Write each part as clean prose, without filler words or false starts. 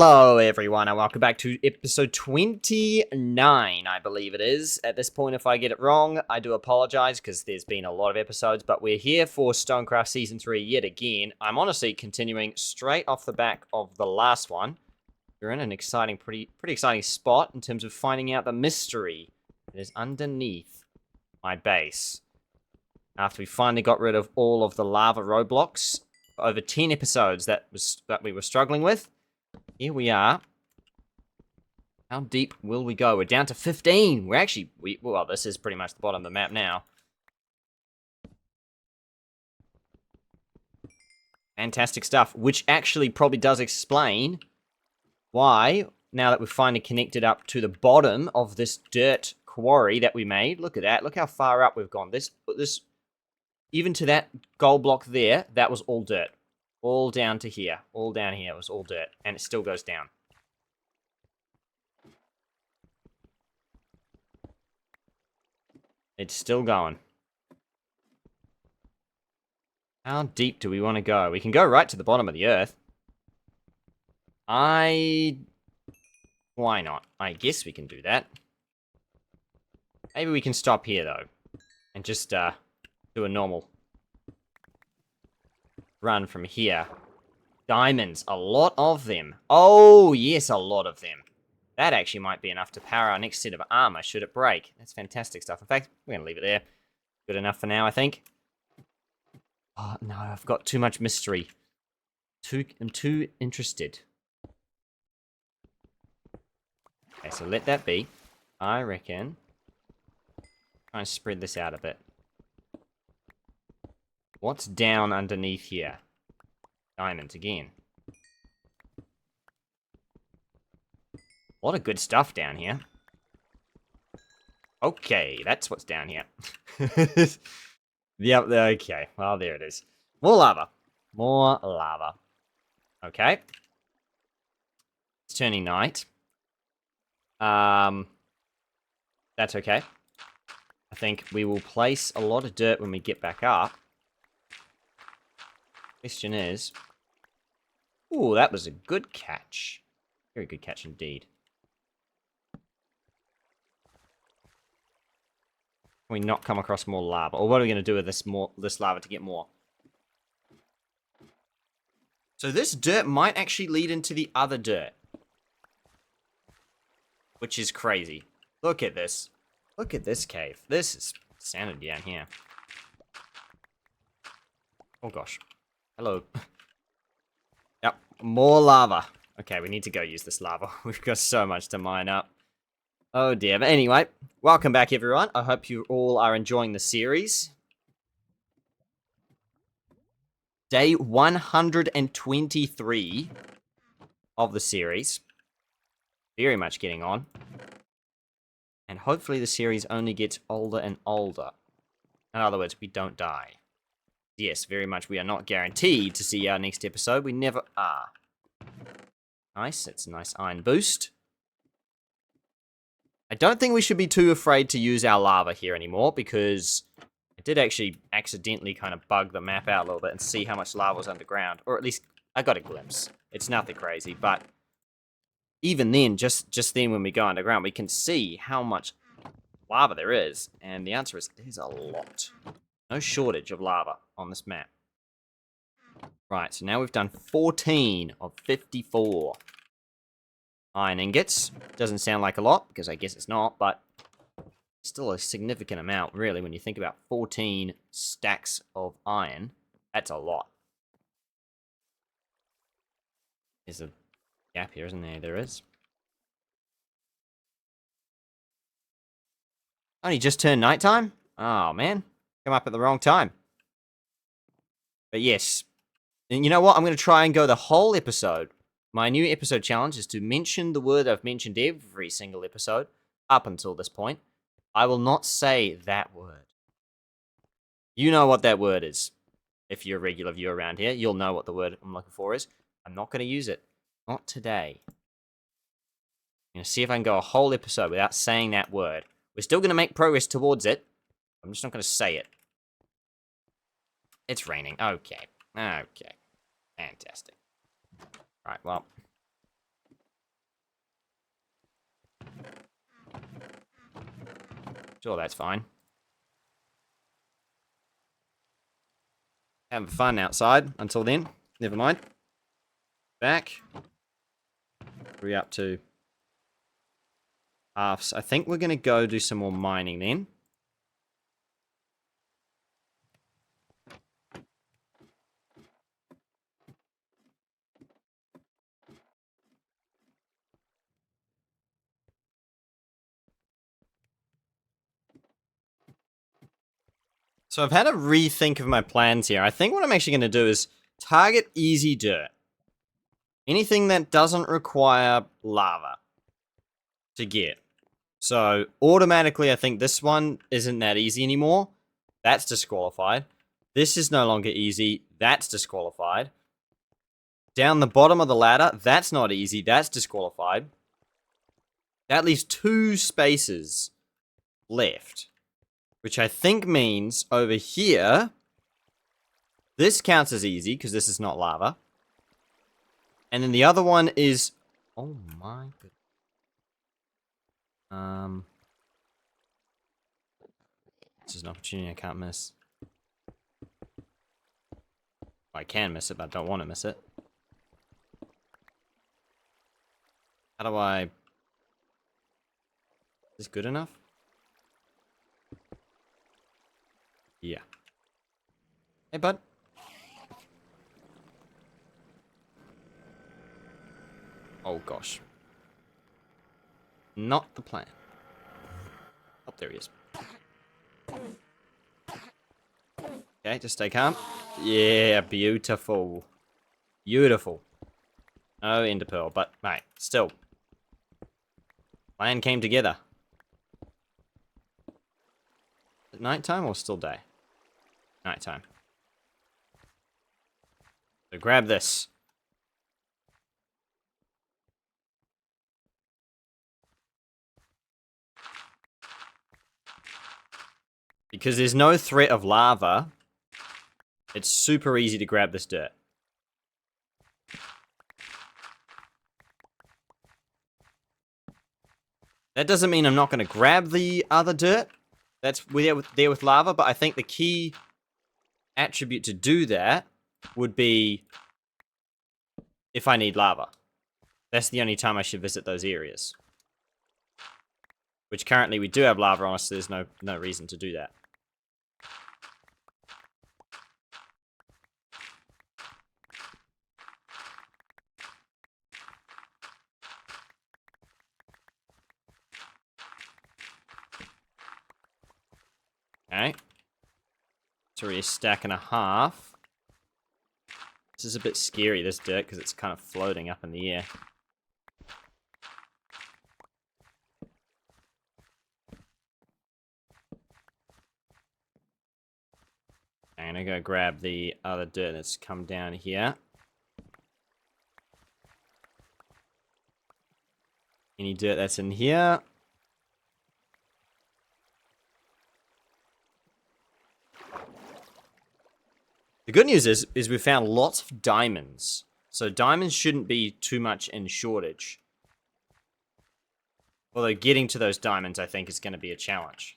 Hello everyone and welcome back to episode 29, I believe it is. At this point, if I get it wrong, I do apologize because there's been a lot of episodes, but we're here for Stonecraft Season 3 yet again. I'm honestly continuing straight off the back of the last one. We're in an exciting, pretty exciting spot in terms of finding out the mystery that is underneath my base. After we finally got rid of all of the lava roadblocks, over 10 episodes that we were struggling with. Here we are. How deep will we go? We're down to 15. We're actually, well, this is pretty much the bottom of the map now. Fantastic stuff, which actually probably does explain why, now that we've finally connected up to the bottom of this dirt quarry that we made, look at that, look how far up we've gone. This, even to that gold block there, that was all dirt. All down to here. All down here was all dirt. And it still goes down. It's still going. How deep do we want to go? We can go right to the bottom of the earth. Why not? I guess we can do that. Maybe we can stop here, though. And just, do a normal run from here. Diamonds, a lot of them. Oh, yes, a lot of them. That actually might be enough to power our next set of armor, should it break. That's fantastic stuff. In fact, we're going to leave it there. Good enough for now, I think. Oh, no, I've got too much mystery. I'm too interested. Okay, so let that be. I reckon. Try and spread this out a bit. What's down underneath here? Diamonds again. A lot of good stuff down here. Okay, that's what's down here. Yep, okay. Well, there it is. More lava. More lava. Okay. It's turning night. That's okay. I think we will place a lot of dirt when we get back up. Question is... Ooh, that was a good catch. Very good catch indeed. Can we not come across more lava? Or what are we going to do with this lava to get more? So this dirt might actually lead into the other dirt. Which is crazy. Look at this. Look at this cave. This is sanity down here. Oh gosh. Hello. Yep, more lava. Okay, we need to go use this lava. We've got so much to mine up. Oh dear, but anyway, welcome back everyone. I hope you all are enjoying the series. Day 123 of the series. Very much getting on. And hopefully the series only gets older and older. In other words, we don't die. Yes, very much. We are not guaranteed to see our next episode. We never are. Nice. That's a nice iron boost. I don't think we should be too afraid to use our lava here anymore because I did actually accidentally kind of bug the map out a little bit and see how much lava was underground. Or at least I got a glimpse. It's nothing crazy, but even then, just then when we go underground, we can see how much lava there is. And the answer is there's a lot. No shortage of lava on this map. Right, so now we've done 14 of 54 iron ingots. Doesn't sound like a lot, because I guess it's not, but still a significant amount, really, when you think about 14 stacks of iron. That's a lot. There's a gap here, isn't there? There is. Only just turned nighttime? Oh, man. Come up at the wrong time. But yes. And you know what? I'm going to try and go the whole episode. My new episode challenge is to mention the word I've mentioned every single episode up until this point. I will not say that word. You know what that word is. If you're a regular viewer around here, you'll know what the word I'm looking for is. I'm not going to use it. Not today. I'm going to see if I can go a whole episode without saying that word. We're still going to make progress towards it. I'm just not going to say it. It's raining. Okay. Okay. Fantastic. Right, well. Sure, that's fine. Having fun outside until then. Never mind. Back. We're up to halves. I think we're going to go do some more mining then. So I've had a rethink of my plans here. I think what I'm actually going to do is target easy dirt. Anything that doesn't require lava to get. So automatically I think this one isn't that easy anymore. That's disqualified. This is no longer easy. That's disqualified. Down the bottom of the ladder, that's not easy. That's disqualified. That leaves 2 spaces left. Which I think means over here, this counts as easy because this is not lava. And then the other one is... Oh my goodness. This is an opportunity I can't miss. I can miss it, but I don't want to miss it. How do I... Is this good enough? Yeah. Hey, bud. Oh, gosh. Not the plan. Oh, there he is. Okay, just stay calm. Yeah, beautiful. Beautiful. No ender pearl, but, mate, still. Plan came together. Is it nighttime or still day? Nighttime. So grab this. Because there's no threat of lava, it's super easy to grab this dirt. That doesn't mean I'm not going to grab the other dirt that's there with lava, but I think the key attribute to do that would be if I need lava. That's the only time I should visit those areas. Which currently we do have lava on us, so there's no reason to do that. Okay. It's already a stack and a half. This is a bit scary, this dirt, because it's kind of floating up in the air. I'm gonna go grab the other dirt that's come down here. Any dirt that's in here. The good news is we found lots of diamonds. So diamonds shouldn't be too much in shortage. Although getting to those diamonds, I think, is going to be a challenge.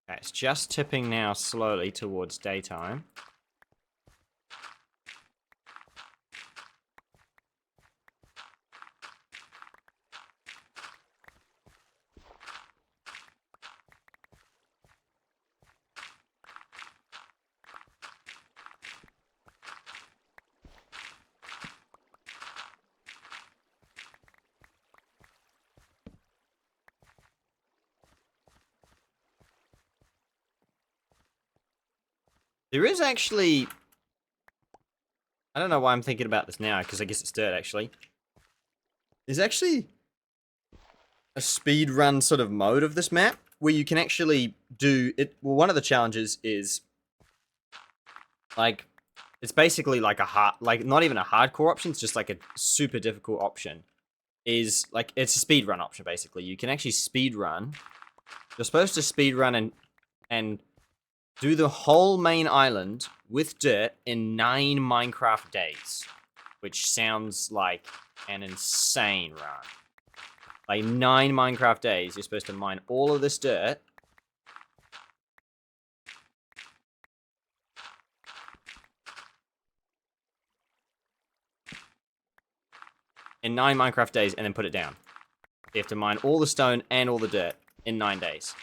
Okay, it's just tipping now slowly towards daytime. There is actually... I don't know why I'm thinking about this now, because I guess it's dirt, actually. There's actually a speed run sort of mode of this map, where you can actually do it. Well, one of the challenges is, like, it's basically like a hard, like, not even a hardcore option, it's just like a super difficult option. Is, like, it's a speed run option, basically. You can actually speed run. You're supposed to speed run and do the whole main island with dirt in 9 Minecraft days. which sounds like an insane run. Like 9 Minecraft days, you're supposed to mine all of this dirt. In 9 Minecraft days and then put it down. You have to mine all the stone and all the dirt in 9 days.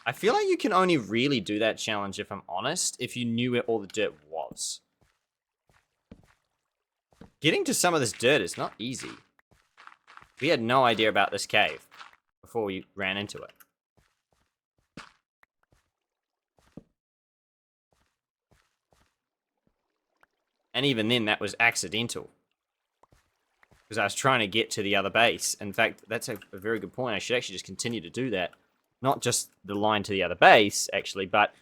I feel like you can only really do that challenge, if I'm honest, if you knew where all the dirt was. Getting to some of this dirt is not easy. We had no idea about this cave before we ran into it. And even then, that was accidental. Because I was trying to get to the other base. In fact, that's a very good point. I should actually just continue to do that. Not just the line to the other base, actually, but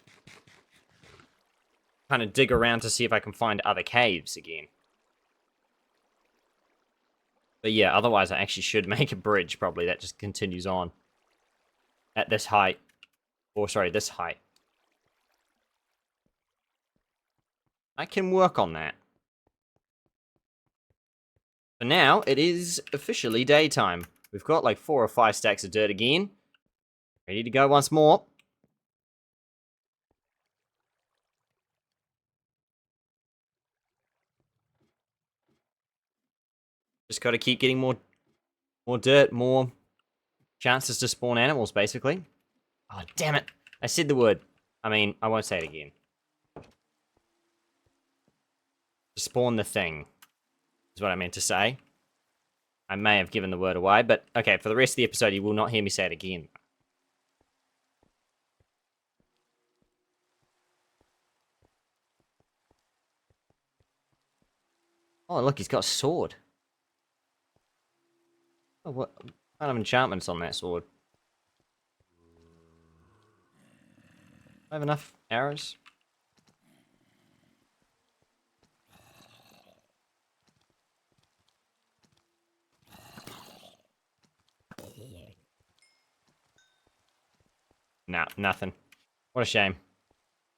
kind of dig around to see if I can find other caves again. But yeah, otherwise I actually should make a bridge, probably, that just continues on. At this height. Or, sorry, this height. I can work on that. For now, it is officially daytime. We've got like 4 or 5 stacks of dirt again. Ready to go once more. Just got to keep getting more dirt, more chances to spawn animals, basically. Oh, damn it. I said the word. I mean, I won't say it again. Spawn the thing is what I meant to say. I may have given the word away, but okay, for the rest of the episode, you will not hear me say it again. Oh, look, he's got a sword. Oh, what kind of enchantment's on that sword? I have enough arrows. Nah, nothing. What a shame.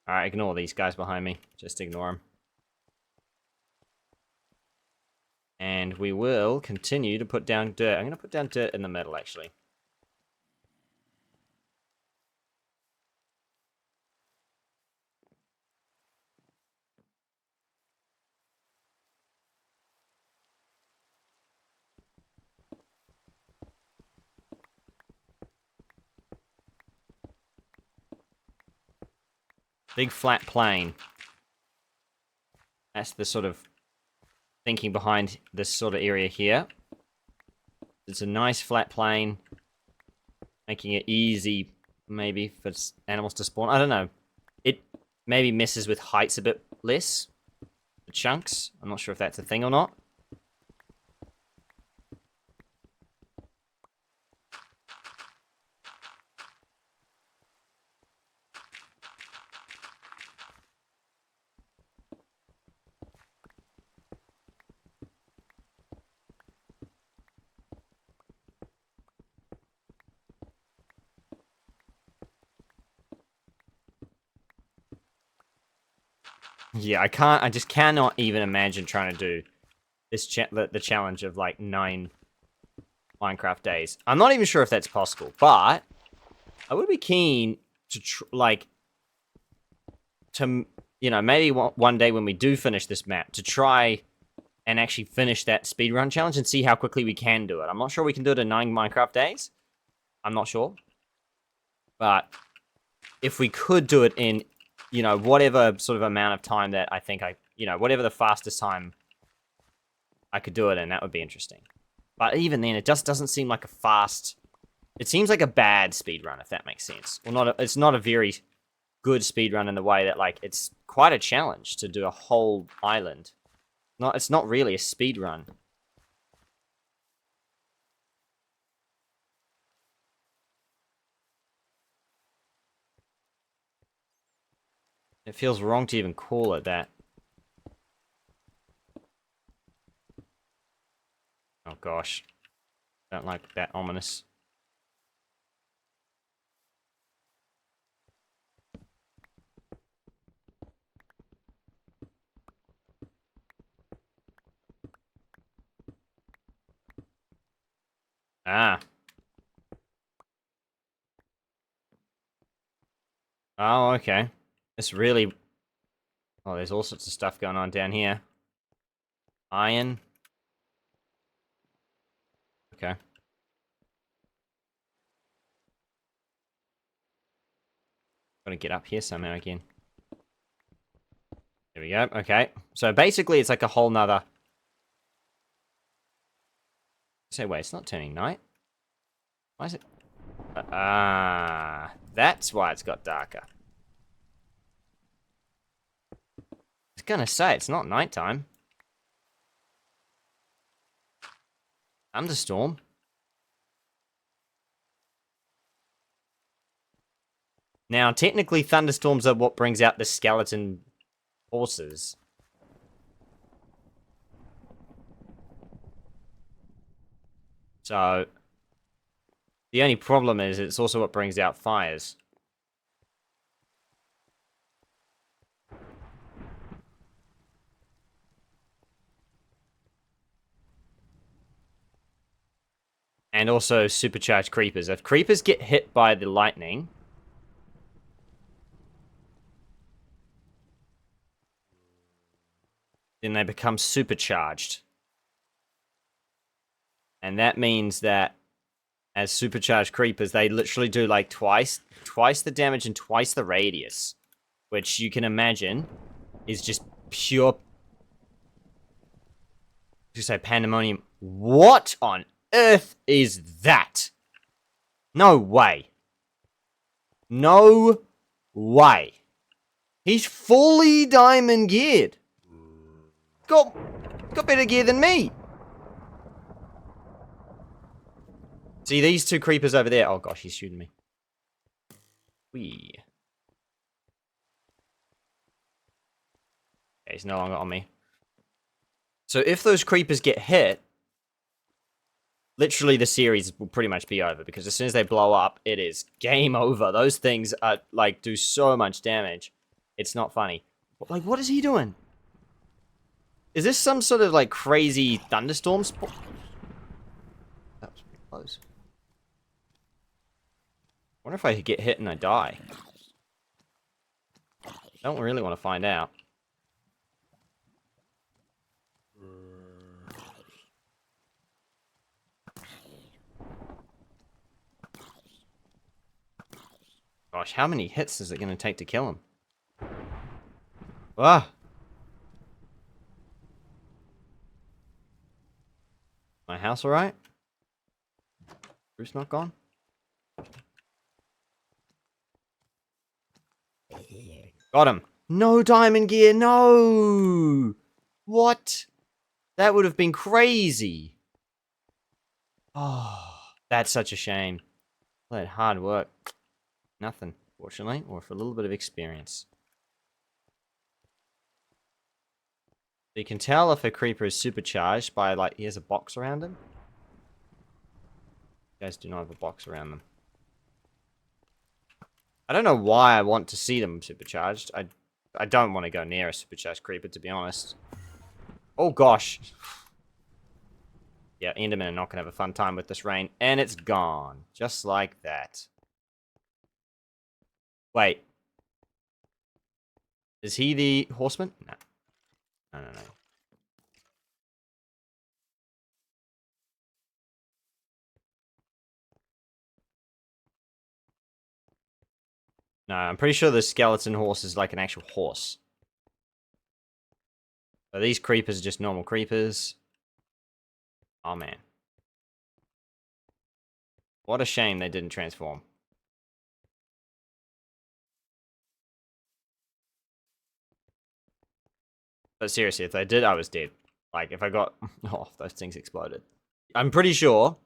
Alright, ignore these guys behind me. Just ignore them. And we will continue to put down dirt. I'm going to put down dirt in the middle, actually. Big flat plain. That's the sort of thinking behind this sort of area here. It's a nice flat plain, making it easy, maybe, for animals to spawn. I don't know. It maybe messes with heights a bit less. The chunks. I'm not sure if that's a thing or not. Yeah, I just cannot even imagine trying to do this the challenge of like 9 Minecraft days. I'm not even sure if that's possible, but I would be keen to you know, maybe one day when we do finish this map, to try and actually finish that speedrun challenge and see how quickly we can do it. I'm not sure we can do it in 9 Minecraft days. I'm not sure. But if we could do it in, you know, whatever sort of amount of time that I think you know, whatever the fastest time I could do it in, that would be interesting. But even then, it just doesn't seem like a fast... It seems like a bad speedrun, if that makes sense. Well, it's not a very good speedrun in the way that, like, it's quite a challenge to do a whole island. It's not really a speedrun. It feels wrong to even call it that. Oh gosh. Don't like that ominous. Ah. Oh, okay. It's really... Oh, there's all sorts of stuff going on down here. Iron. Okay. Gotta get up here somehow again. There we go. Okay. So basically, it's like a whole nother... Say, wait, it's not turning night? Why is it... that's why it's got darker. I was gonna say, it's not nighttime. Thunderstorm. Now, technically, thunderstorms are what brings out the skeleton horses. So, the only problem is it's also what brings out fires. And also supercharged creepers. If creepers get hit by the lightning... then they become supercharged. And that means that as supercharged creepers, they literally do like twice the damage and twice the radius. Which you can imagine is just pure... You say pandemonium. What on earth is that? No way. No way. He's fully diamond geared. Got better gear than me. See these two creepers over there? Oh gosh, he's shooting me. Wee. Okay, he's no longer on me. So if those creepers get hit, literally the series will pretty much be over, because as soon as they blow up, it is game over. Those things are like do so much damage. It's not funny. Like, what is he doing? Is this some sort of like crazy thunderstorm? That was pretty close. I wonder if I could get hit and I die. I don't really want to find out. Gosh, how many hits is it going to take to kill him? Ah! My house alright? Bruce not gone? Got him. No diamond gear, no! What? That would have been crazy. Oh, that's such a shame. All that hard work. Nothing, fortunately, or for a little bit of experience. So you can tell if a creeper is supercharged by, like, he has a box around him. You guys do not have a box around them. I don't know why I want to see them supercharged. I don't want to go near a supercharged creeper, to be honest. Oh, gosh. Yeah, Endermen are not going to have a fun time with this rain. And it's gone. Just like that. Wait. Is he the horseman? No. No. No, I'm pretty sure the skeleton horse is like an actual horse. So these creepers are just normal creepers. Oh, man. What a shame they didn't transform. But seriously, if they did, I was dead. Like, if I got... Oh, those things exploded. I'm pretty sure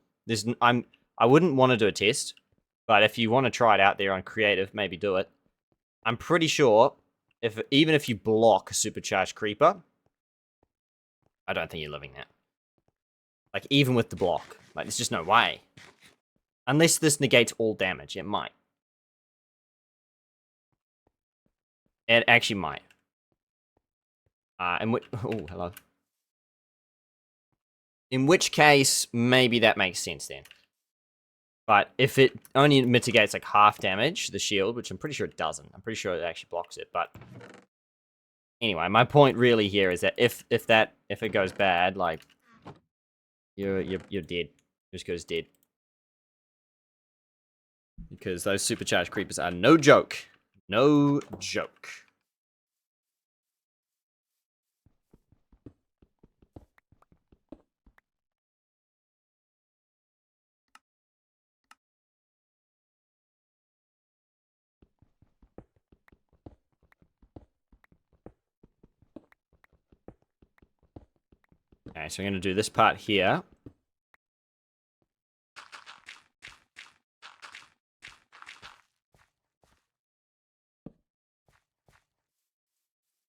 I wouldn't want to do a test, but if you want to try it out there on creative, maybe do it. I'm pretty sure even if you block a supercharged creeper, I don't think you're living that. Like, even with the block. Like, there's just no way. Unless this negates all damage, it might. It actually might. Oh, hello. In which case, maybe that makes sense then. But if it only mitigates like half damage, the shield, which I'm pretty sure it doesn't. I'm pretty sure it actually blocks it. But anyway, my point really here is that if it goes bad, like you're dead. Just goes dead. Because those supercharged creepers are no joke. No joke. Okay, so I'm going to do this part here.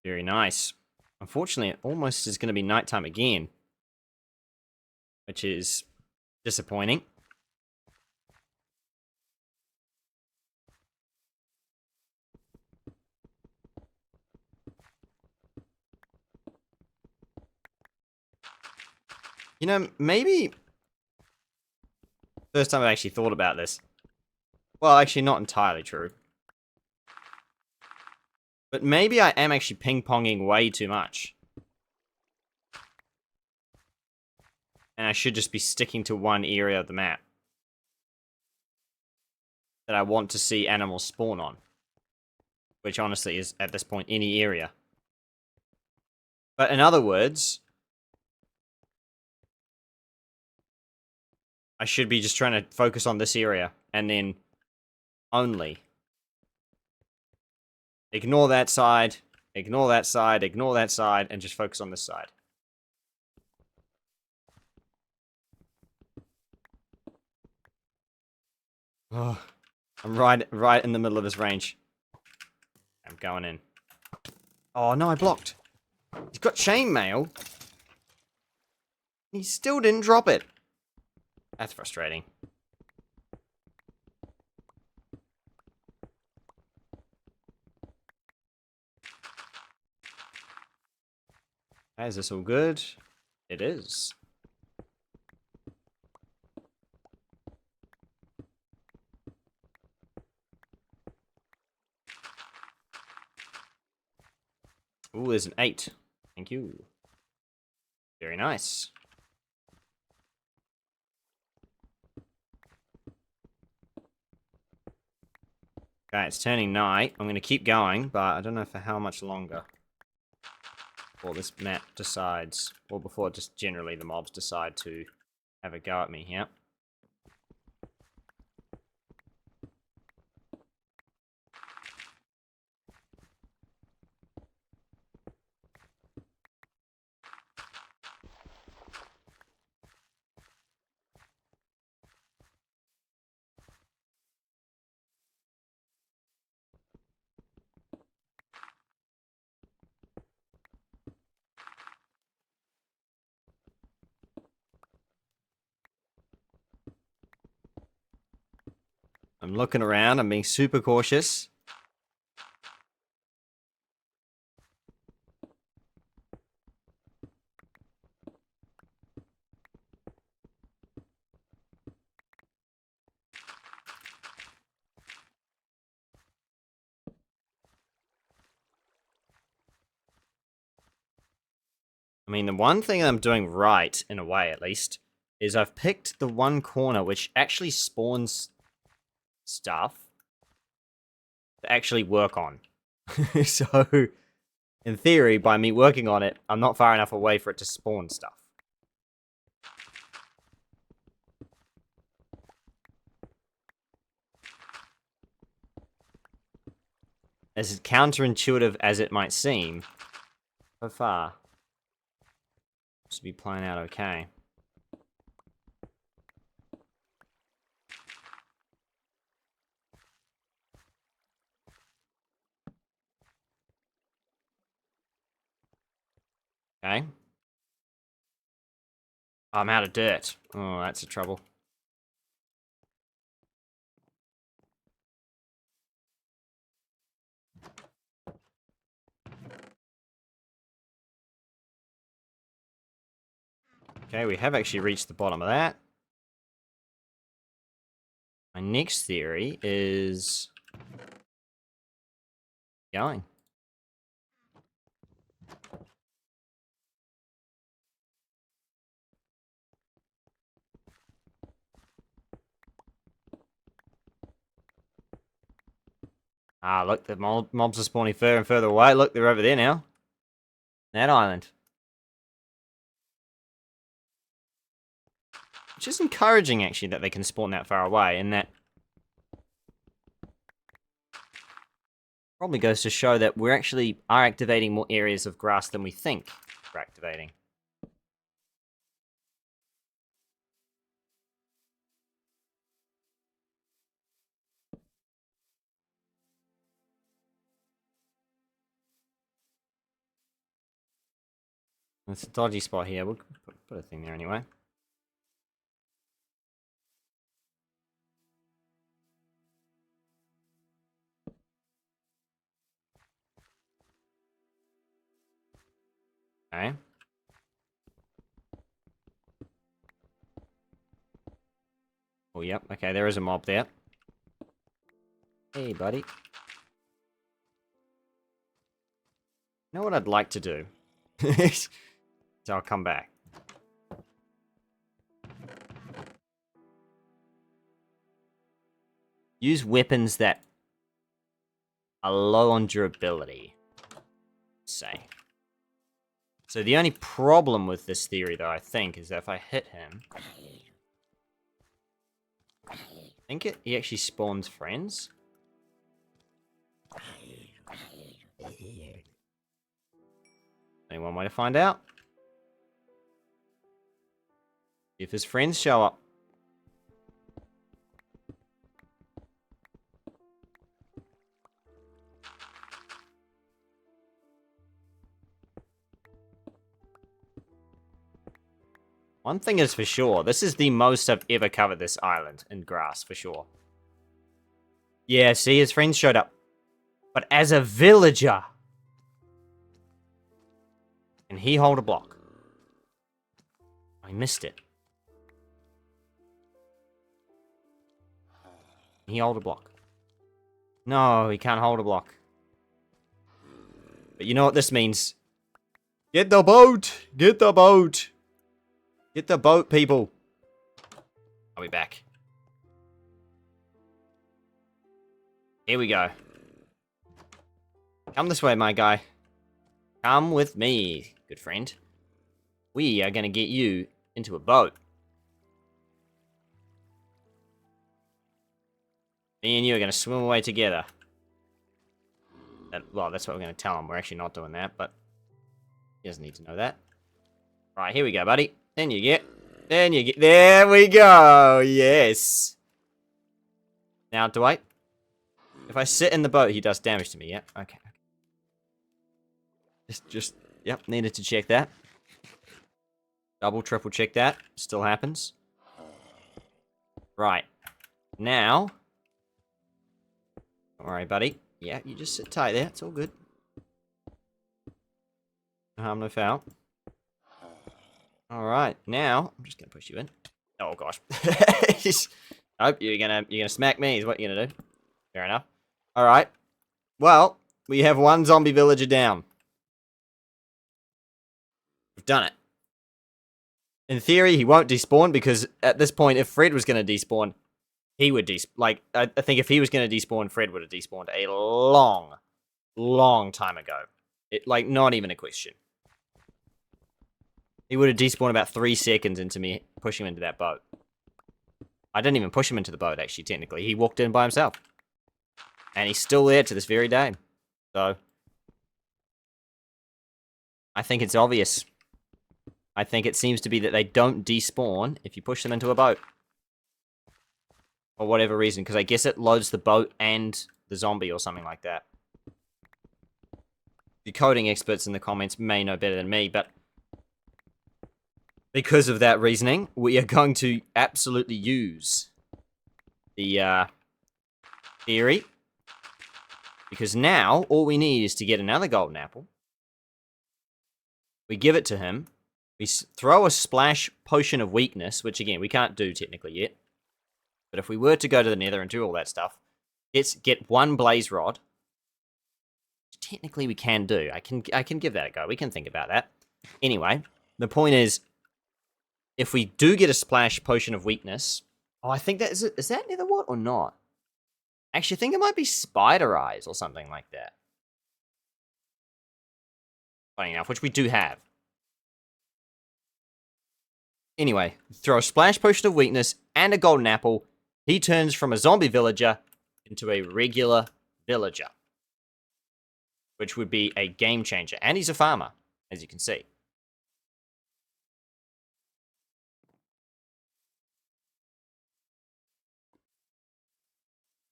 Very nice. Unfortunately, it almost is going to be nighttime again. Which is disappointing. You know, maybe... First time I've actually thought about this. Well, actually not entirely true. But maybe I am actually ping-ponging way too much. And I should just be sticking to one area of the map that I want to see animals spawn on. Which honestly is, at this point, any area. But in other words, I should be just trying to focus on this area, and then only. Ignore that side, ignore that side, ignore that side, and just focus on this side. Oh, I'm right in the middle of this range. I'm going in. Oh no, I blocked. He's got chainmail. He still didn't drop it. That's frustrating. Is this all good? It is. Ooh, there's an 8. Thank you. Very nice. Okay, it's turning night. I'm going to keep going, but I don't know for how much longer. Before this map decides, or before just generally the mobs decide to have a go at me here. I'm looking around, I'm being super cautious. I mean, the one thing I'm doing right, in a way at least, is I've picked the one corner which actually spawns stuff to actually work on. So, in theory, by me working on it, I'm not far enough away for it to spawn stuff. As counterintuitive as it might seem, so far, seems to be playing out okay. Okay. I'm out of dirt. Oh, that's a trouble. Okay, we have actually reached the bottom of that. My next theory is going. Ah, look, the mobs are spawning further and further away. Look, they're over there now. That island. Which is encouraging, actually, that they can spawn that far away, and that probably goes to show that we're actually are activating more areas of grass than we think we're activating. It's a dodgy spot here. We'll put a thing there anyway. Okay. Oh, yep. Okay, there is a mob there. Hey, buddy. You know what I'd like to do? So I'll come back. Use weapons that are low on durability. Say. So the only problem with this theory, though, I think, is that if I hit him... I think he actually spawns friends. Only one way to find out. If his friends show up. One thing is for sure, this is the most I've ever covered this island in grass, for sure. Yeah, see, his friends showed up. But as a villager, can he hold a block? I missed it. Can he hold a block? No, he can't hold a block. But you know what this means? Get the boat! Get the boat! Get the boat, people. I'll be back. Here we go. Come this way, my guy. Come with me, good friend. We are going to get you into a boat. Me and you are going to swim away together. Well, that's what we're going to tell him. We're actually not doing that, but he doesn't need to know that. Right, here we go, buddy. Then you get. There we go. Yes. Now, do I? If I sit in the boat, he does damage to me. Yeah. Okay. Yep. Needed to check that. Double, triple check that. Still happens. Right. Now. Don't worry, buddy. Yeah, you just sit tight there. It's all good. No harm, no foul. Alright, now, I'm just gonna push you in. Oh gosh. Oh, you're gonna smack me is what you're gonna do. Fair enough. Alright. Well, we have one zombie villager down. We've done it. In theory, he won't despawn because at this point, if Fred was gonna despawn, he would like, I think if he was gonna despawn, Fred would have despawned a long time ago. Like, not even a question. He would have despawned about 3 seconds into me pushing him into that boat. I didn't even push him into the boat, actually, technically. He walked in by himself. And he's still there to this very day. So, I think it's obvious. I think it seems to be that they don't despawn if you push them into a boat. For whatever reason, because I guess it loads the boat and the zombie or something like that. The coding experts in the comments may know better than me, but because of that reasoning, we are going to absolutely use the theory. Because now, all we need is to get another golden apple. We give it to him. We throw a splash potion of weakness, which again, we can't do technically yet. But if we were to go to the nether and do all that stuff, get one blaze rod. Which technically we can do. I can give that a go. We can think about that. Anyway, the point is, if we do get a splash potion of weakness... Oh, I think that... Is that nether wart or not? Actually, I think it might be spider eyes or something like that. Funny enough, which we do have. Anyway, throw a splash potion of weakness and a golden apple. He turns from a zombie villager into a regular villager. Which would be a game changer. And he's a farmer, as you can see.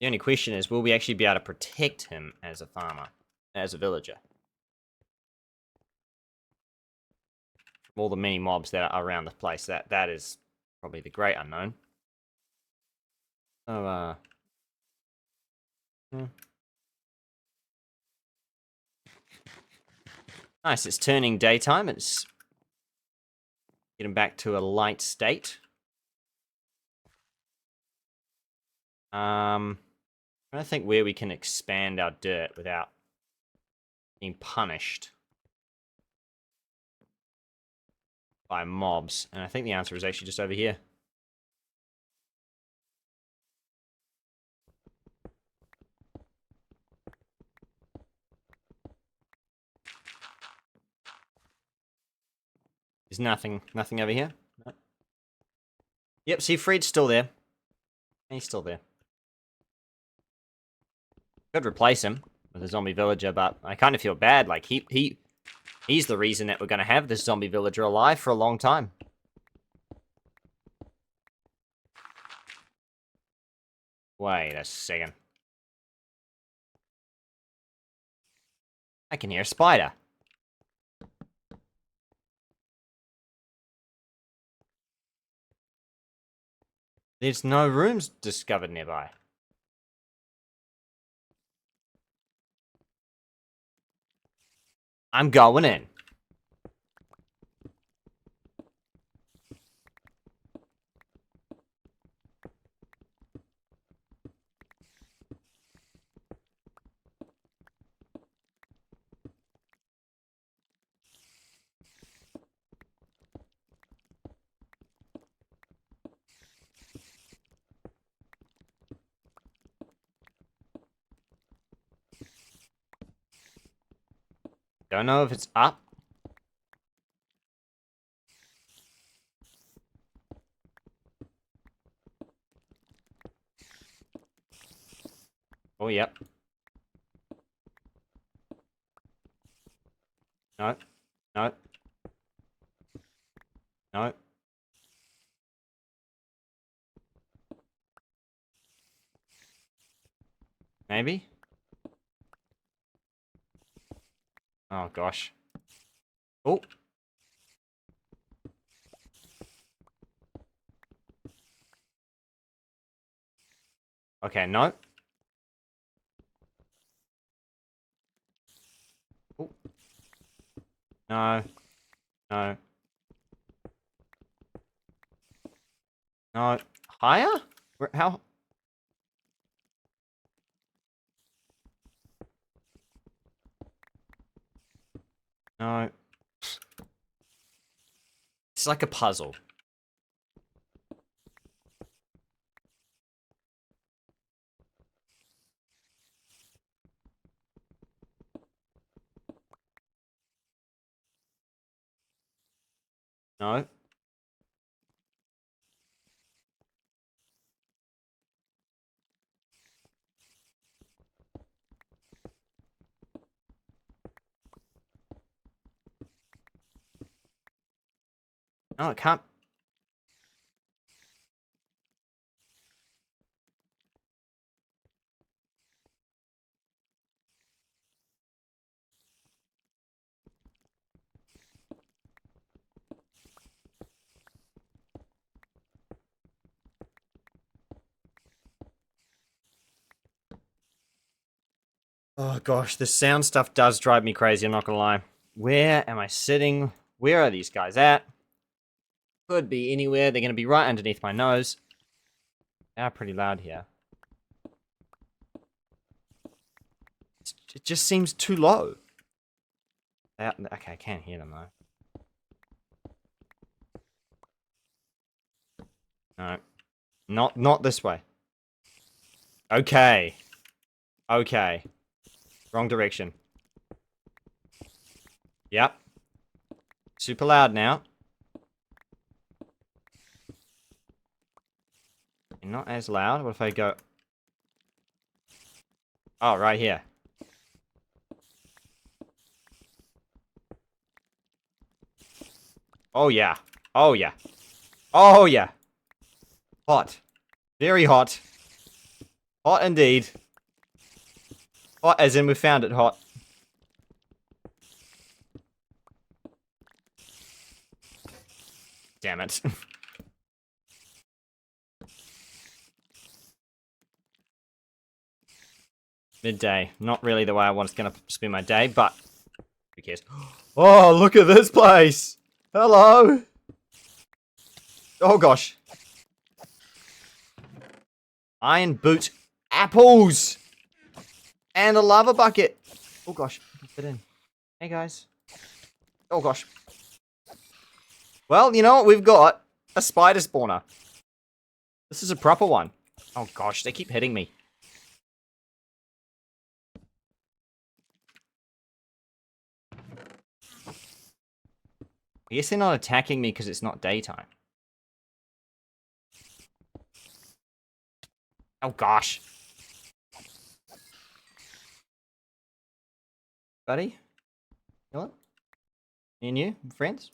The only question is, will we actually be able to protect him as a farmer, as a villager? From all the many mobs that are around the place, that is probably the great unknown. So, Nice, it's turning daytime. It's getting back to a light state. I'm trying to think where we can expand our dirt without being punished by mobs. And I think the answer is actually just over here. There's nothing over here. No. Yep, see, Fred's still there. He's still there. Could replace him with a zombie villager, but I kind of feel bad. Like, he's the reason that we're going to have this zombie villager alive for a long time. Wait a second. I can hear a spider. There's no rooms discovered nearby. I'm going in. Don't know if it's up. Oh, yep. No. No. No. Maybe? Oh, gosh. Oh. Okay, no. Oh. No. No. No. Higher? How? No. It's like a puzzle. No. No, it can't. Oh gosh, the sound stuff does drive me crazy, I'm not gonna lie. Where am I sitting? Where are these guys at? Could be anywhere. They're gonna be right underneath my nose. They are pretty loud here. It just seems too low. Okay, I can't hear them though. No. Not this way. Okay. Okay. Wrong direction. Yep. Super loud now. And not as loud. What if I go... Oh, right here. Oh, yeah. Oh, yeah. Oh, yeah. Hot. Very hot. Hot indeed. Hot as in we found it hot. Damn it. Midday. Not really the way I was going to spend my day, but who cares? Oh, look at this place! Hello! Oh, gosh. Iron boot apples! And a lava bucket! Oh, gosh. I can fit in. Hey, guys. Oh, gosh. Well, you know what we've got? A spider spawner. This is a proper one. Oh, gosh. They keep hitting me. I guess they're not attacking me because it's not daytime. Oh, gosh. Buddy? Hello? Me and you? Friends?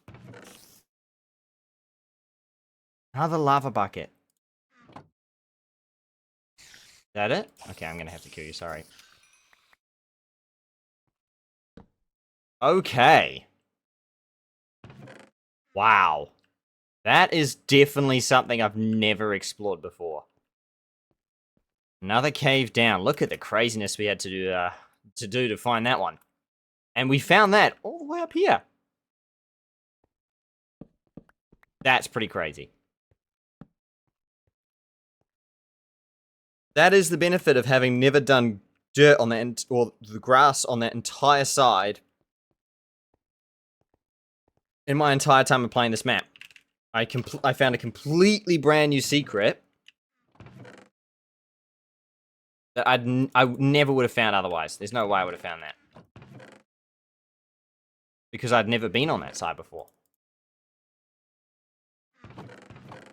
Another lava bucket. Is that it? Okay, I'm gonna have to kill you, sorry. Okay. Wow. That is definitely something I've never explored before. Another cave down. Look at the craziness we had to do to find that one. And we found that all the way up here. That's pretty crazy. That is the benefit of having never done dirt on that, or the grass on that entire side in my entire time of playing this map. I found a completely brand new secret that I never would have found otherwise. There's no way I would have found that. Because I'd never been on that side before.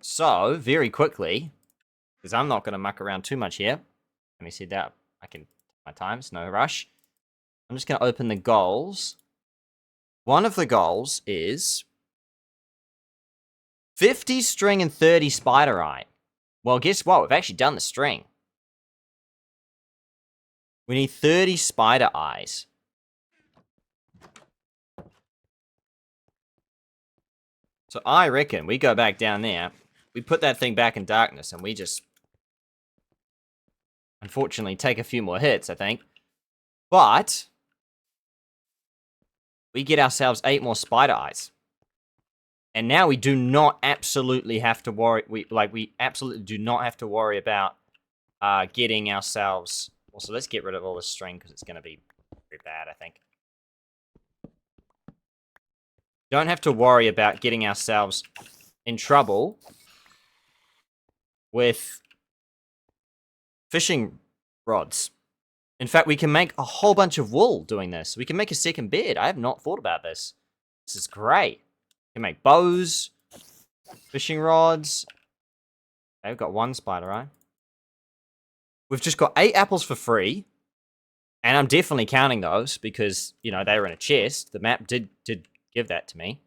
So, very quickly, because I'm not going to muck around too much here. Let me see that. I can take my time, it's no rush. I'm just going to open the goals. One of the goals is 50 string and 30 spider eye. Well, guess what? We've actually done the string. We need 30 spider eyes. So I reckon we go back down there, we put that thing back in darkness, and we just, unfortunately, take a few more hits, I think. But we get ourselves 8 more spider eyes. And now we do not absolutely have to worry, we absolutely do not have to worry about getting ourselves, also let's get rid of all this string, because it's going to be very bad, I think. Don't have to worry about getting ourselves in trouble with fishing rods. In fact, we can make a whole bunch of wool doing this. We can make a second bed. I have not thought about this. This is great. We can make bows, fishing rods. Okay, we've got 1 spider eye. We've just got 8 apples for free. And I'm definitely counting those because, you know, they were in a chest. The map did give that to me.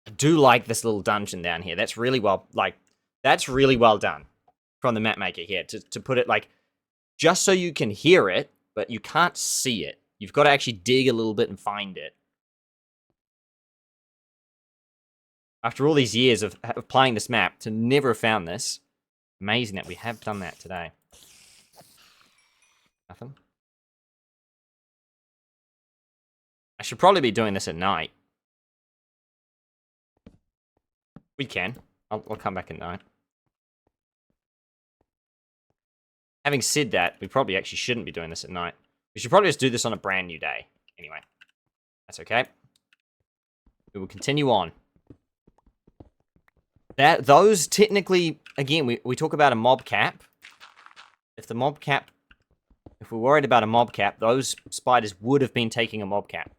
I do like this little dungeon down here. That's really well, that's really well done from the map maker here. To put it, just so you can hear it, but you can't see it. You've got to actually dig a little bit and find it. After all these years of playing this map, to never have found this, amazing that we have done that today. Nothing. I should probably be doing this at night. We can. I'll come back at night. Having said that, we probably actually shouldn't be doing this at night. We should probably just do this on a brand new day. Anyway, that's okay. We will continue on. Those technically, again, we talk about a mob cap. If we're worried about a mob cap, those spiders would have been taking a mob cap.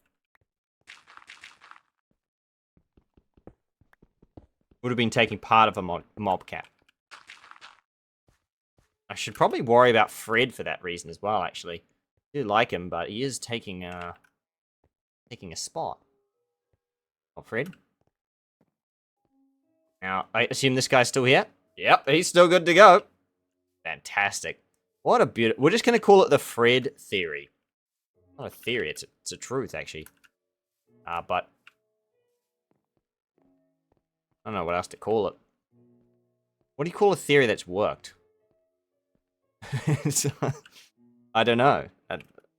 Would have been taking part of a mob cap. I should probably worry about Fred for that reason as well, actually. I do like him, but he is taking a spot. Oh, Fred. Now, I assume this guy's still here? Yep, he's still good to go. Fantastic. What a beautiful... We're just going to call it the Fred theory. Not a theory, it's a truth, actually. But... I don't know what else to call it. What do you call a theory that's worked? I don't know.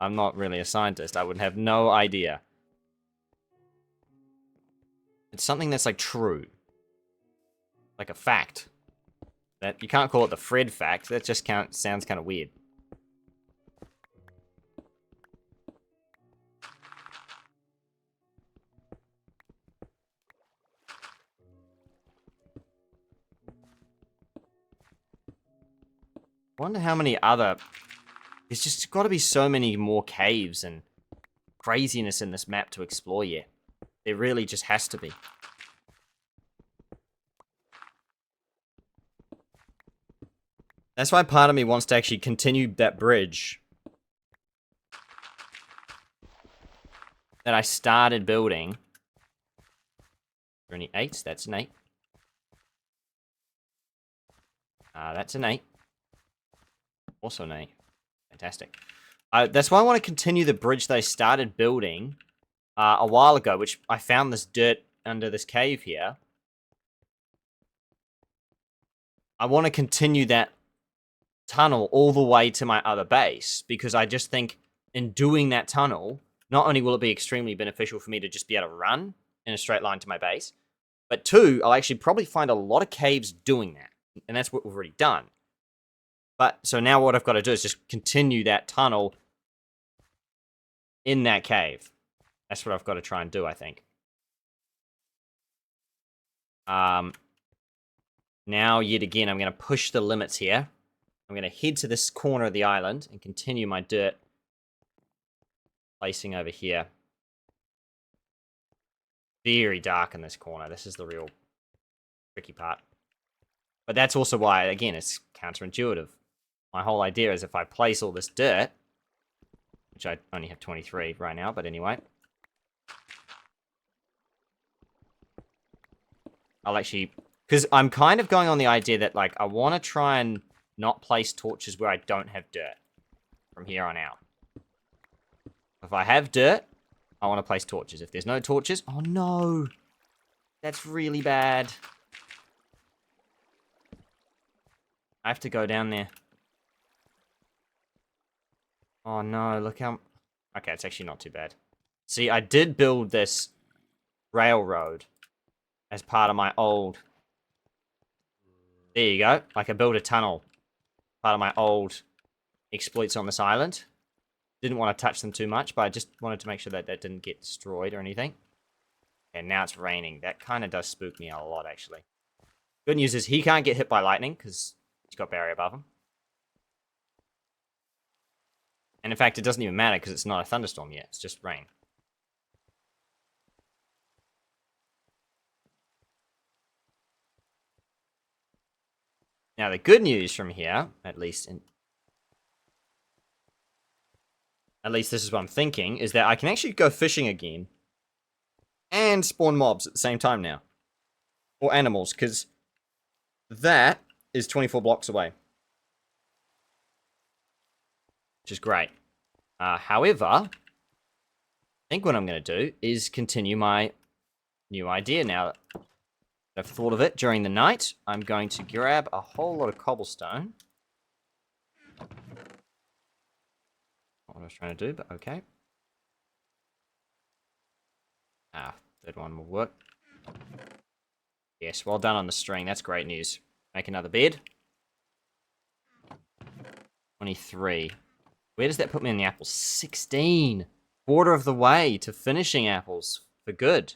I'm not really a scientist. I would have no idea. It's something that's like true. Like a fact. That you can't call it the Fred fact. That just sounds kind of weird. Wonder how many other... There's just got to be so many more caves and craziness in this map to explore yet. There really just has to be. That's why part of me wants to actually continue that bridge that I started building. Are there any 8s? That's an 8. That's an 8. Also an 8. Fantastic. That's why I want to continue the bridge that I started building a while ago, which I found this dirt under this cave here. I want to continue that tunnel all the way to my other base, because I just think in doing that tunnel, not only will it be extremely beneficial for me to just be able to run in a straight line to my base, but 2, I'll actually probably find a lot of caves doing that, and that's what we've already done. But, so now what I've got to do is just continue that tunnel in that cave. That's what I've got to try and do, I think. Now, yet again, I'm going to push the limits here. I'm going to head to this corner of the island and continue my dirt placing over here. Very dark in this corner. This is the real tricky part. But that's also why, again, it's counterintuitive. My whole idea is if I place all this dirt, which I only have 23 right now, but anyway. I'll actually... Because I'm kind of going on the idea that, like, I want to try and not place torches where I don't have dirt from here on out. If I have dirt, I want to place torches. If there's no torches... Oh, no! That's really bad. I have to go down there. Oh, no, look how... Okay, it's actually not too bad. See, I did build this railroad as part of my old... There you go. I could build a tunnel. Part of my old exploits on this island. Didn't want to touch them too much, but I just wanted to make sure that that didn't get destroyed or anything. And now it's raining. That kind of does spook me a lot, actually. Good news is he can't get hit by lightning, because he's got barrier above him. And in fact, it doesn't even matter, because it's not a thunderstorm yet. It's just rain. Now, the good news from here, at least this is what I'm thinking, is that I can actually go fishing again and spawn mobs at the same time now. Or animals, because that is 24 blocks away. Which is great. However, I think what I'm going to do is continue my new idea now. I've thought of it during the night. I'm going to grab a whole lot of cobblestone. Not what I was trying to do, but okay. Third one will work. Yes, well done on the string. That's great news. Make another bed. 23. Where does that put me in the apples? 16. Quarter of the way to finishing apples for good.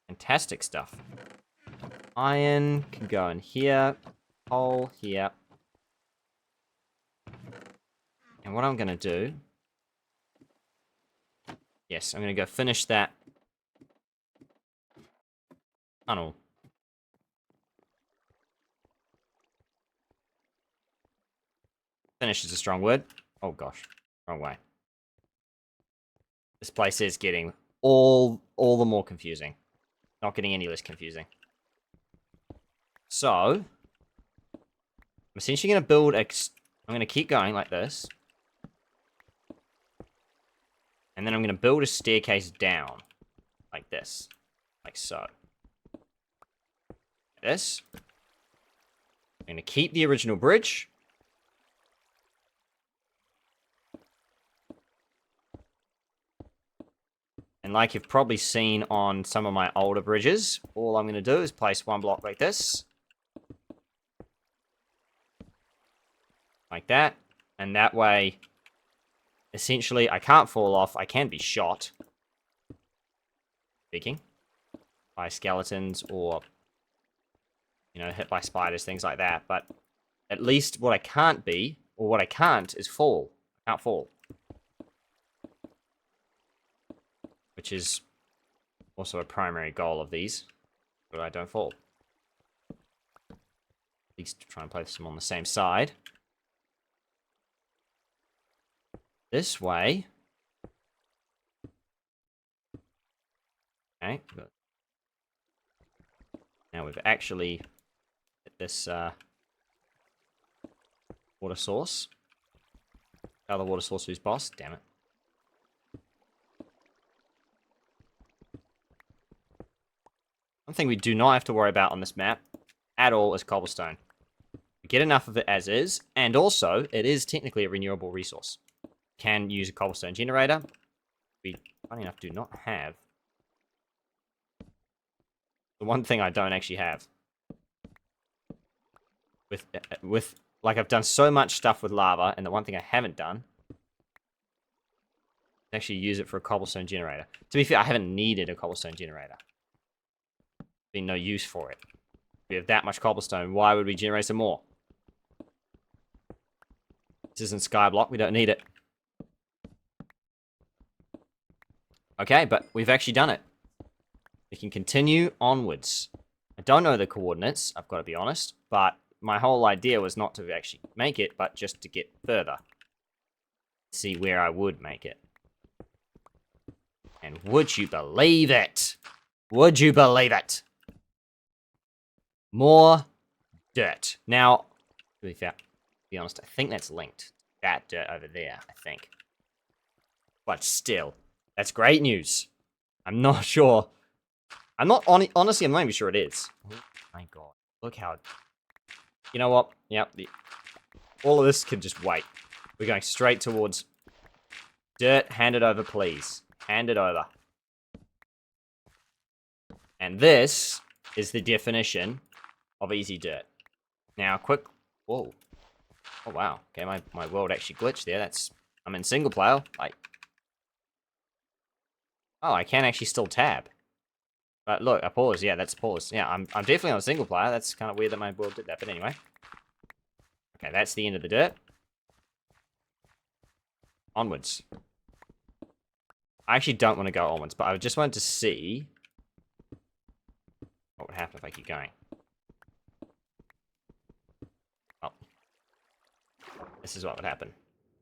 Fantastic stuff. Iron can go in here. Coal here. And what I'm going to do... Yes, I'm going to go finish that tunnel. Finish is a strong word. Oh gosh, wrong way. This place is getting all the more confusing. Not getting any less confusing. So, I'm essentially going to build I'm going to keep going like this. And then I'm going to build a staircase down. Like this. Like so. Like this. I'm going to keep the original bridge. And like you've probably seen on some of my older bridges, all I'm going to do is place one block like this. Like that. And that way, essentially, I can't fall off. I can be shot. Speaking. By skeletons or, you know, hit by spiders, things like that. But at least what I can't be, or what I can't, is fall. I can't fall. Which is also a primary goal of these, but I don't fall. At least try and place them on the same side. This way. Okay, good. Now we've actually hit this water source. Other water source who's boss? Damn it. One thing we do not have to worry about on this map at all is cobblestone. We get enough of it as is, and also, it is technically a renewable resource. Can use a cobblestone generator. We, funny enough, do not have. The one thing I don't actually have. With like, I've done so much stuff with lava, and the one thing I haven't done is actually use it for a cobblestone generator. To be fair, I haven't needed a cobblestone generator. Been no use for it. If we have that much cobblestone, why would we generate some more? This isn't skyblock, we don't need it. Okay, but we've actually done it. We can continue onwards. I don't know the coordinates, I've got to be honest, but my whole idea was not to actually make it, but just to get further. See where I would make it. And would you believe it? Would you believe it? More dirt. Now, to be honest, I think that's linked. That dirt over there, I think. But still, that's great news. I'm not sure. I'm not, honestly, I'm not even sure it is. Oh my god. Look how... You know what? Yep. All of this could just wait. We're going straight towards... Dirt, hand it over, please. Hand it over. And this is the definition of easy dirt. Now, quick... Whoa. Oh, wow. Okay, my world actually glitched there. I'm in single player. Oh, I can actually still tab. But look, I paused. Yeah, that's paused. Yeah, I'm definitely on a single player. That's kind of weird that my world did that, but anyway. Okay, that's the end of the dirt. Onwards. I actually don't want to go onwards, but I just wanted to see what would happen if I keep going. Oh. This is what would happen.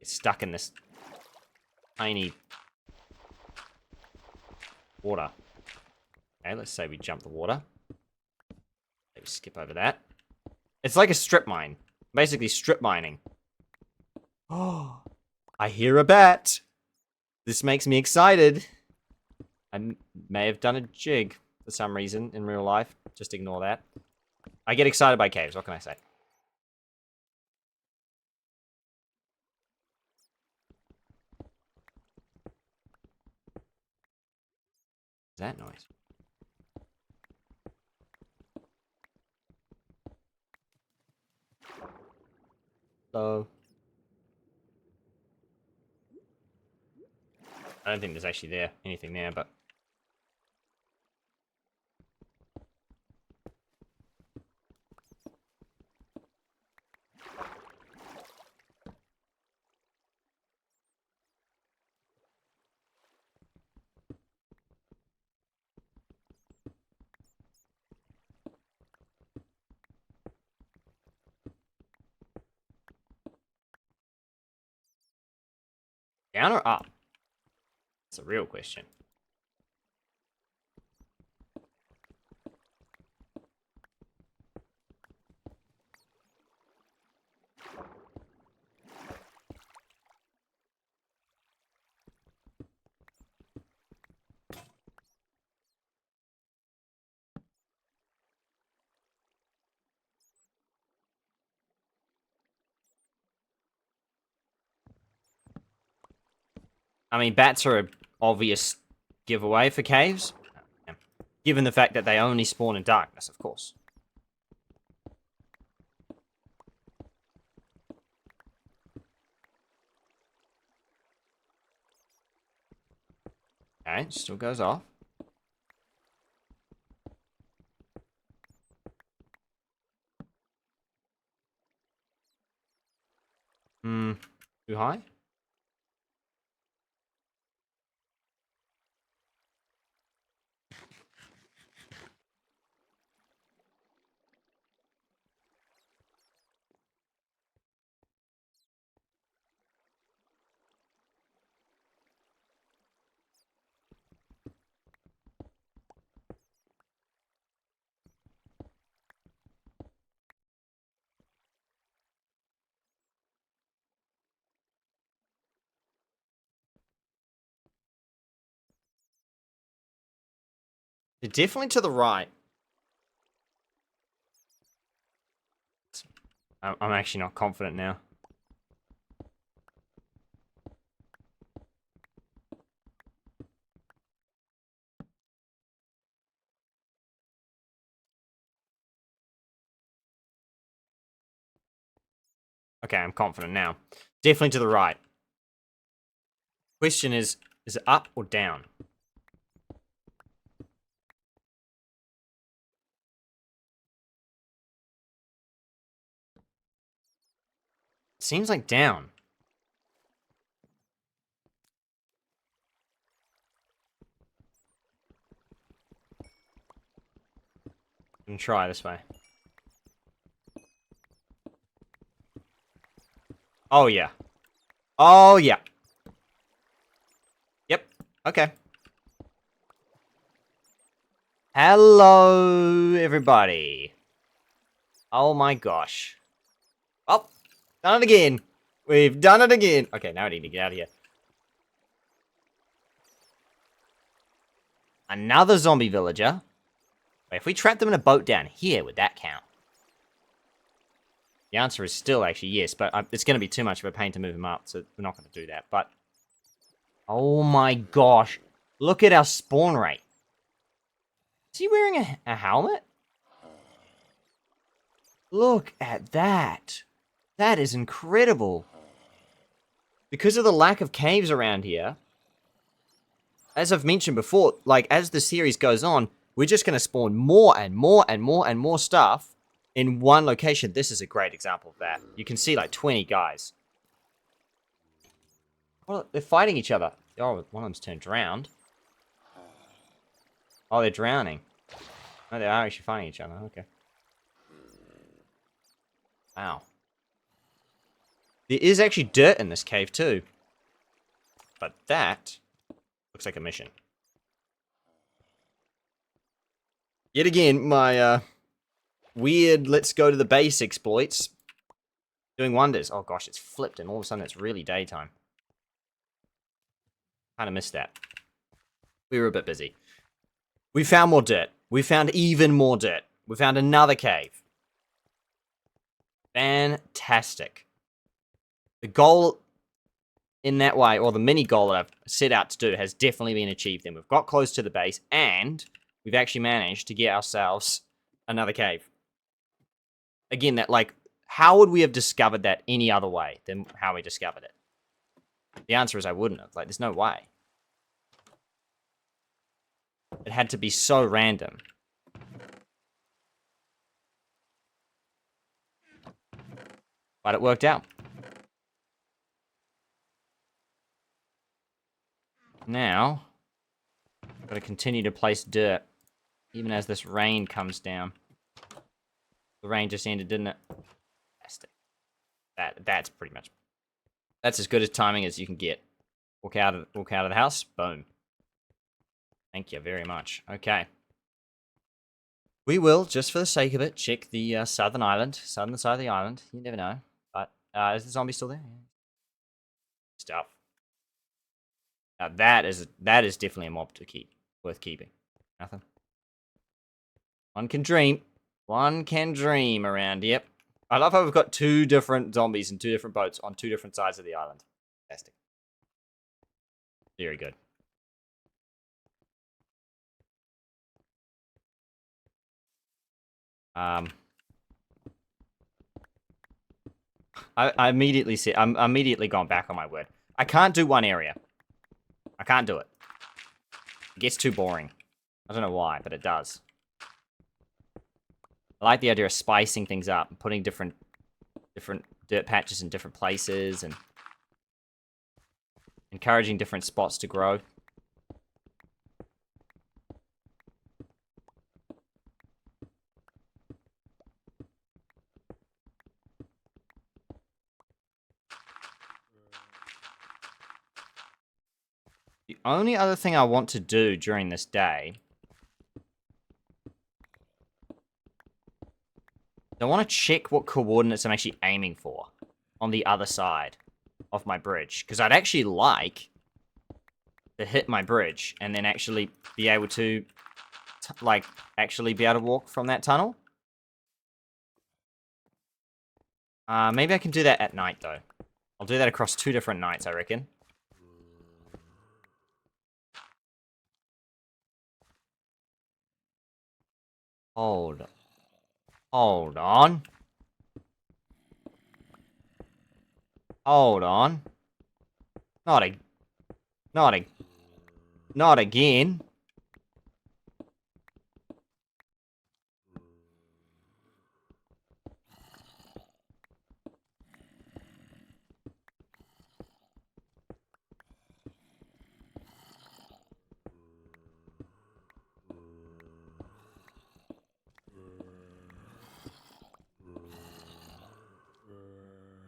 It's stuck in this tiny water. Okay, let's say we jump the water. Maybe skip over that. It's like a strip mine. Basically strip mining. Oh, I hear a bat. This makes me excited. I may have done a jig for some reason in real life. Just ignore that. I get excited by caves. What can I say? What's that noise? So I don't think there's actually anything there, but down or up? That's a real question. I mean, bats are an obvious giveaway for caves. Given the fact that they only spawn in darkness, of course. Okay, still goes off. Too high? They're definitely to the right. I'm actually not confident now. Okay, I'm confident now. Definitely to the right. Question is it up or down? Seems like down. I'm gonna try this way. Oh, yeah. Oh, yeah. Yep. Okay. Hello, everybody. Oh my gosh. Oh, done it again. We've done it again. Okay, now I need to get out of here. Another zombie villager. Wait, if we trap them in a boat down here, would that count? The answer is still actually yes, but it's going to be too much of a pain to move him up, so we're not going to do that. But, oh my gosh. Look at our spawn rate. Is he wearing a helmet? Look at that. That is incredible. Because of the lack of caves around here, as I've mentioned before, like, as the series goes on, we're just going to spawn more and more and more and more stuff in one location. This is a great example of that. You can see, like, 20 guys. Well, they're fighting each other. Oh, one of them's turned drowned. Oh, they're drowning. No, they are actually fighting each other. Okay. Wow. There is actually dirt in this cave, too. But that looks like a mission. Yet again, my weird let's go to the base exploits doing wonders. Oh gosh, it's flipped and all of a sudden it's really daytime. Kind of missed that. We were a bit busy. We found more dirt. We found even more dirt. We found another cave. Fantastic. The goal in that way, or the mini goal that I've set out to do, has definitely been achieved. Then we've got close to the base, and we've actually managed to get ourselves another cave. Again, that, like, how would we have discovered that any other way than how we discovered it? The answer is I wouldn't have. Like, there's no way. It had to be so random. But it worked out. Now, I've got to continue to place dirt, even as this rain comes down. The rain just ended, didn't it? Fantastic. That's pretty much... That's as good as timing as you can get. Walk out of the house. Boom. Thank you very much. Okay. We will, just for the sake of it, check the southern side of the island. You never know. But, is the zombie still there? Yeah. Stuff. Now that is definitely a mob to keep. Worth keeping. Nothing. One can dream. One can dream around, yep. I love how we've got 2 different zombies and 2 different boats on 2 different sides of the island. Fantastic. Very good. I immediately see. I'm immediately gone back on my word. I can't do one area. I can't do it. It gets too boring. I don't know why, but it does. I like the idea of spicing things up and putting different dirt patches in different places and encouraging different spots to grow. The only other thing I want to do during this day, I want to check what coordinates I'm actually aiming for on the other side of my bridge. Because I'd actually like to hit my bridge and then actually be able to, actually be able to walk from that tunnel. Maybe I can do that at night, though. I'll do that across 2 different nights, I reckon. Hold on. Hold on. Not again.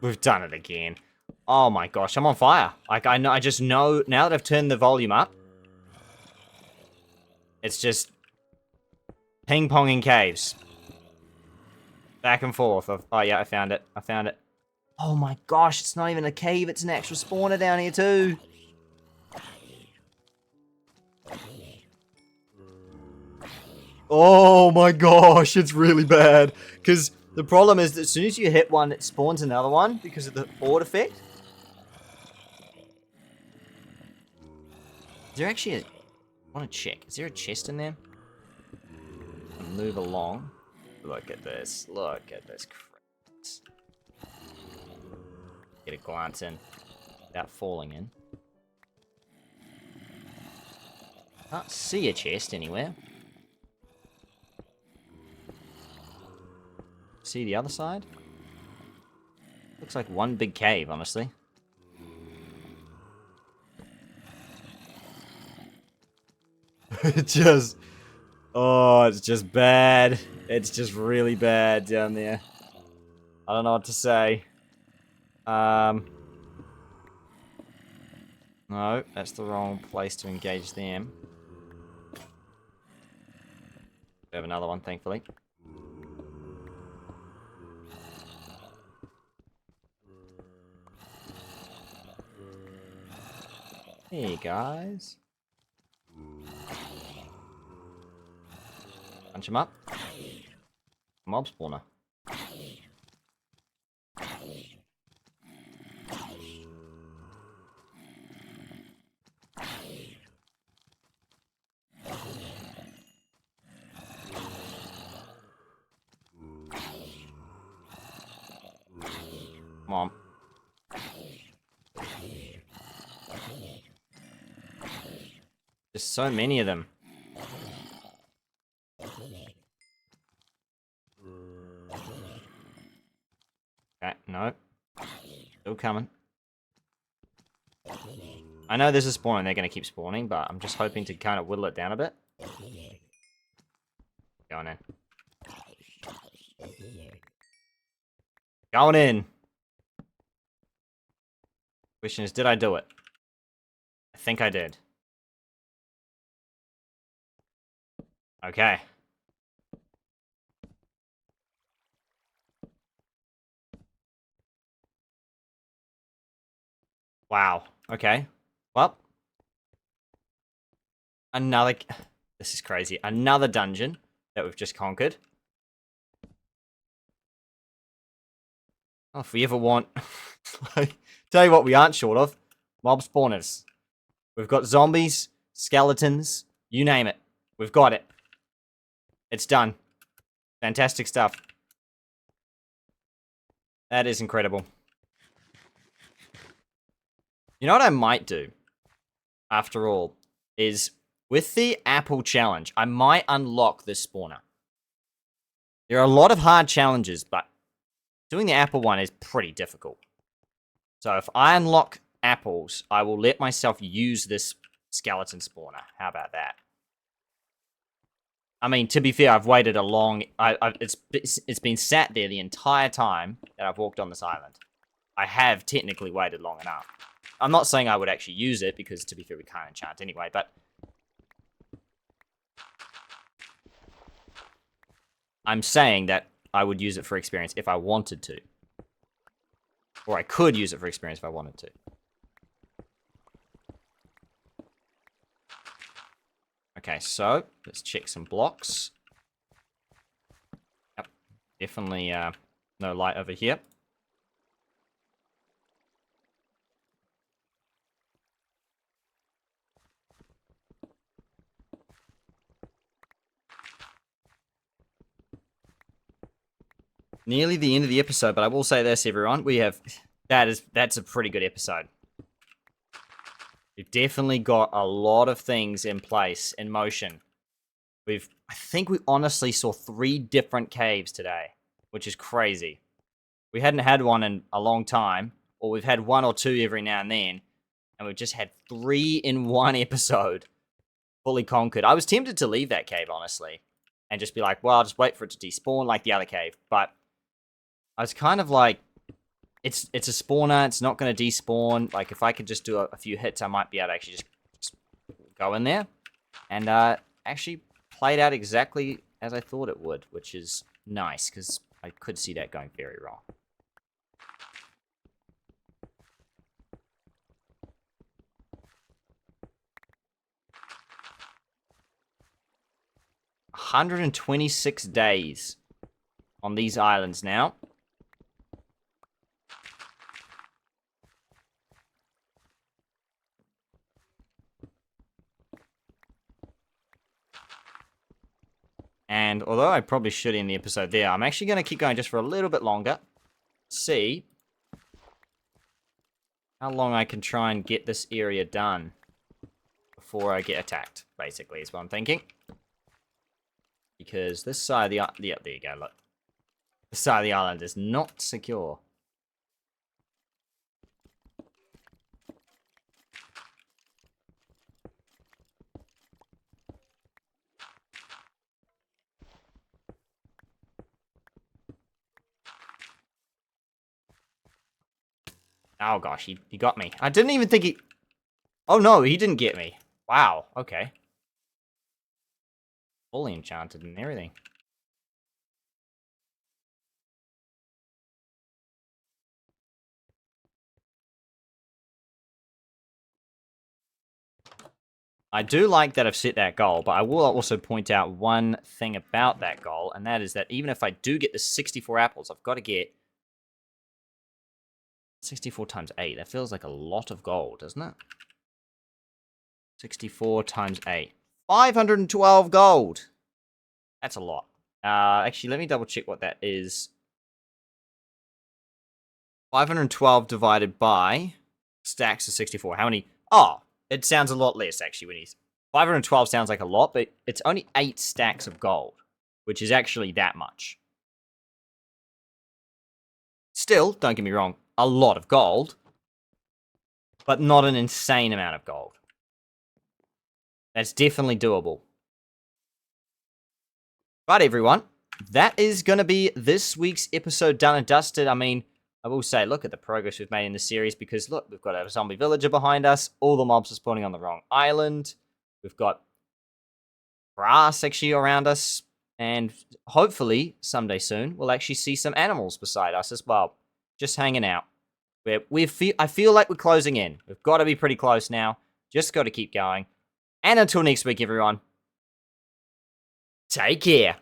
We've done it again. Oh my gosh, I'm on fire. Like, I just know, now that I've turned the volume up, it's just ping-ponging caves. Back and forth. Oh yeah, I found it. Oh my gosh, it's not even a cave, it's an actual spawner down here too. Oh my gosh, it's really bad. Because the problem is that as soon as you hit one, it spawns another one because of the horde effect. Is there actually a... I want to check. Is there a chest in there? I'll move along. Look at this. Look at this. Get a glance in without falling in. Can't see a chest anywhere. See the other side? Looks like one big cave, honestly. It just... Oh, it's just bad. It's just really bad down there. I don't know what to say. No, that's the wrong place to engage them. We have another one, thankfully. Hey, guys. Punch him up. Mob spawner. There's so many of them. Okay, no. Still coming. I know there's a spawn and they're going to keep spawning, but I'm just hoping to kind of whittle it down a bit. Going in. Going in! Question is, did I do it? I think I did. Okay. Wow. Okay. Well. Another... This is crazy. Another dungeon that we've just conquered. Oh, if we ever want... Tell you what we aren't short of. Mob spawners. We've got zombies, skeletons, you name it. We've got it. It's done. Fantastic stuff. That is incredible. You know what I might do, after all, is with the apple challenge, I might unlock this spawner. There are a lot of hard challenges, but doing the apple one is pretty difficult. So if I unlock apples, I will let myself use this skeleton spawner. How about that? I mean, to be fair, I've waited a long... It's been sat there the entire time that I've walked on this island. I have technically waited long enough. I'm not saying I would actually use it, because to be fair, we can't enchant anyway, but... I'm saying that I would use it for experience if I wanted to. Or I could use it for experience if I wanted to. Okay, so let's check some blocks. Yep, definitely no light over here. Nearly the end of the episode, but I will say this, everyone. That's a pretty good episode. We've definitely got a lot of things in place, in motion. I think we honestly saw 3 different caves today, which is crazy. We hadn't had one in a long time, or we've had 1 or 2 every now and then, and we've just had 3 in one episode, fully conquered. I was tempted to leave that cave, honestly, and just be like, well, I'll just wait for it to despawn like the other cave, but I was kind of like, it's a spawner, it's not going to despawn. Like, if I could just do a few hits, I might be able to actually just go in there. And actually played out exactly as I thought it would, which is nice, because I could see that going very wrong. $126 days on these islands now. And although I probably should end the episode there, I'm actually going to keep going just for a little bit longer. See how long I can try and get this area done before I get attacked, basically, is what I'm thinking. Because this side of the island... Yeah, there you go, look. This side of the island is not secure. Oh gosh, he got me. I didn't even think he... Oh no, he didn't get me. Wow, okay. Fully enchanted and everything. I do like that I've set that goal, but I will also point out one thing about that goal, and that is that even if I do get the 64 apples, I've got to get 64 times 8. That feels like a lot of gold, doesn't it? 64 times 8. 512 gold! That's a lot. Actually, let me double check what that is. 512 divided by stacks of 64. How many? Oh, it sounds a lot less, actually, when he's 512 sounds like a lot, but it's only 8 stacks of gold, which is actually that much. Still, don't get me wrong, a lot of gold, but not an insane amount of gold. That's definitely doable. Right, everyone, that is going to be this week's episode done and dusted. I mean, I will say, look at the progress we've made in the series, because look, we've got a zombie villager behind us. All the mobs are spawning on the wrong island. We've got grass actually around us. And hopefully, someday soon, we'll actually see some animals beside us as well. Just hanging out. I feel like we're closing in. We've got to be pretty close now. Just got to keep going. And until next week, everyone, take care.